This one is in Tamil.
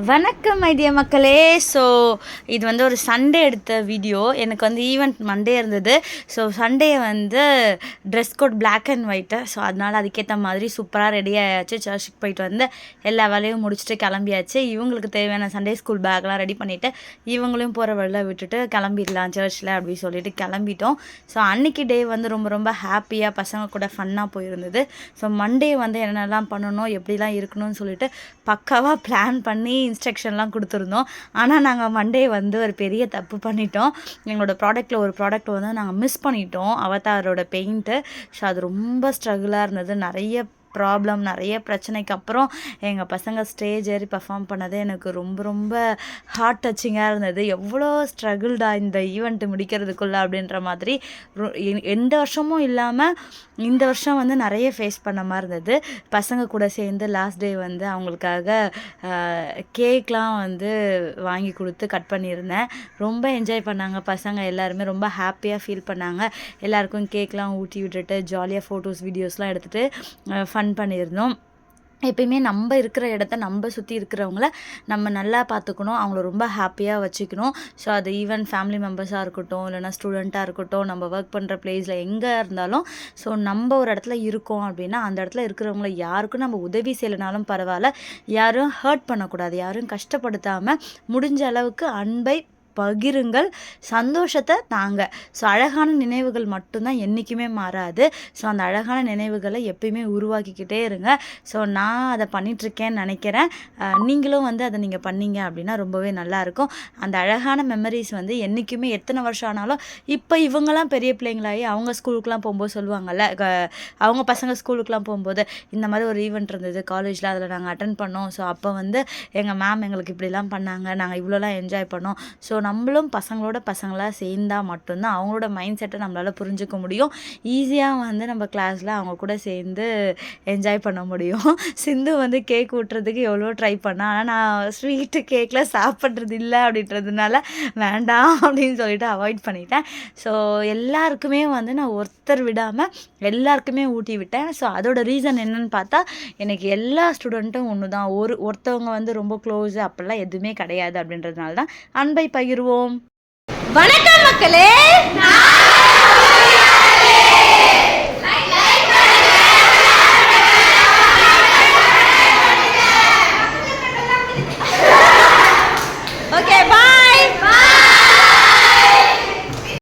வணக்கம் ஐடியா மக்களே. ஸோ இது வந்து ஒரு சண்டே எடுத்த வீடியோ. எனக்கு வந்து ஈவெண்ட் மண்டே இருந்தது. ஸோ சண்டே வந்து dress code black and white. So அதனால் அதுக்கேற்ற மாதிரி சூப்பராக ரெடி ஆயாச்சு. சர்ச்சுக்கு போயிட்டு வந்து எல்லா வேலையும் முடிச்சுட்டு கிளம்பியாச்சு. இவங்களுக்கு தேவையான சண்டே ஸ்கூல் பேக்லாம் ரெடி பண்ணிவிட்டு இவங்களையும் போகிற வழியில் விட்டுட்டு கிளம்பிடலாம் சர்ச்சில் அப்படின்னு சொல்லிட்டு கிளம்பிட்டோம். ஸோ அன்றைக்கி டே வந்து ரொம்ப ரொம்ப ஹாப்பியாக பசங்க கூட ஃபன்னாக போயிருந்தது. ஸோ மண்டே வந்து என்னென்னலாம் பண்ணணும், எப்படிலாம் இருக்கணும்னு சொல்லிட்டு பக்காவாக பிளான் பண்ணி இன்ஸ்ட்ரக்ஷன்லாம் கொடுத்துருந்தோம். ஆனால் நாங்கள் மண்டே வந்து ஒரு பெரிய தப்பு பண்ணிட்டோம். எங்களோட ப்ராடக்ட்டில் ஒரு ப்ராடக்ட் வந்து நாங்கள் மிஸ் பண்ணிட்டோம், அவதாரோட பெயிண்ட்டு. ஸோ அது ரொம்ப ஸ்ட்ரகிளாக இருந்தது. நிறைய பிரச்சனைக்கு அப்புறம் எங்கள் பசங்க ஸ்டேஜ் ஏறி பர்ஃபார்ம் பண்ணது எனக்கு ரொம்ப ரொம்ப ஹார்ட் டச்சிங்காக இருந்தது. எவ்வளோ ஸ்ட்ரகிள்டா இந்த ஈவெண்ட்டு முடிக்கிறதுக்குள்ளே அப்படின்ற மாதிரி. எந்த வருஷமும் இல்லாமல் இந்த வருஷம் வந்து நிறைய ஃபேஸ் பண்ண மாதிரி இருந்தது. பசங்க கூட சேர்ந்து லாஸ்ட் டே வந்து அவங்களுக்காக கேக்லாம் வந்து வாங்கி கொடுத்து கட் பண்ணியிருந்தேன். ரொம்ப என்ஜாய் பண்ணாங்க பசங்க எல்லாருமே. ரொம்ப ஹாப்பியாக ஃபீல் பண்ணாங்க. எல்லாருக்கும் கேக்லாம் ஊட்டி விட்டுட்டு ஜாலியாக ஃபோட்டோஸ் வீடியோஸ்லாம் எடுத்துகிட்டு ஃபன் பண்ணியிருந்தோம். எப்பயுமே நம்ம இருக்கிற இடத்த நம்ம சுற்றி இருக்கிறவங்கள நம்ம நல்லா பார்த்துக்கணும், அவங்கள ரொம்ப ஹாப்பியாக வச்சுக்கணும். ஸோ அது ஈவன் ஃபேமிலி மெம்பர்ஸாக இருக்கட்டும், இல்லைனா ஸ்டூடெண்ட்டாக இருக்கட்டும், நம்ம ஒர்க் பண்ணுற பிளேஸில் எங்கே இருந்தாலும். ஸோ நம்ம ஒரு இடத்துல இருக்கோம் அப்படின்னா அந்த இடத்துல இருக்கிறவங்கள யாருக்கும் நம்ம உதவி செய்யலைனாலும் பரவாயில்ல, யாரும் ஹர்ட் பண்ணக்கூடாது, யாரும் கஷ்டப்படுத்தாமல் முடிஞ்ச அளவுக்கு அன்பை பகிருங்கள், சந்தோஷத்தை தாங்க. ஸோ அழகான நினைவுகள் மட்டும்தான் என்றைக்குமே மாறாது. ஸோ அந்த அழகான நினைவுகளை எப்பயுமே உருவாக்கிக்கிட்டே இருங்க. ஸோ நான் அதை பண்ணிகிட்ருக்கேன்னு நினைக்கிறேன். நீங்களும் வந்து அதை நீங்கள் பண்ணீங்க அப்படின்னா ரொம்பவே நல்லாயிருக்கும். அந்த அழகான மெமரிஸ் வந்து என்றைக்குமே எத்தனை வருஷம் ஆனாலும். இப்போ இவங்கெல்லாம் பெரிய பிள்ளைங்களாகி அவங்க ஸ்கூலுக்குலாம் போகும்போது சொல்லுவாங்கள்ல, அவங்க பசங்க ஸ்கூலுக்குலாம் போகும்போது இந்த மாதிரி ஒரு ஈவெண்ட் இருந்தது காலேஜில், அதில் நாங்கள் அட்டன் பண்ணோம். ஸோ அப்போ வந்து எங்கள் மேம் எங்களுக்கு இப்படிலாம் பண்ணாங்க, நாங்கள் இவ்வளோலாம் என்ஜாய் பண்ணோம். ஸோ நம்மளும் பசங்களோட பசங்களாக சேர்ந்தால் மட்டும்தான் அவங்களோட மைண்ட் செட்டை நம்மளால் புரிஞ்சுக்க முடியும். ஈஸியாக வந்து நம்ம கிளாஸில் அவங்க கூட சேர்ந்து என்ஜாய் பண்ண முடியும். சிந்து வந்து கேக் ஊட்டுறதுக்கு எவ்வளோ ட்ரை பண்ணால், ஆனால் நான் ஸ்வீட்டு கேக்கில் சாப்பிட்றது இல்லை அப்படின்றதுனால வேண்டாம் அப்படின்னு சொல்லிட்டு அவாய்ட் பண்ணிட்டேன். ஸோ எல்லாருக்குமே வந்து நான் ஒருத்தர் விடாமல் எல்லாருக்குமே ஊட்டி விட்டேன். ஸோ அதோட ரீசன் என்னன்னு பார்த்தா, எனக்கு எல்லா ஸ்டூடெண்ட்டும் ஒன்று தான், ஒருத்தவங்க வந்து ரொம்ப க்ளோஸு அப்படிலாம் எதுவுமே கிடையாது அப்படின்றதுனால தான் அன்பை பகிர்வோம். வணக்கம் மக்களே.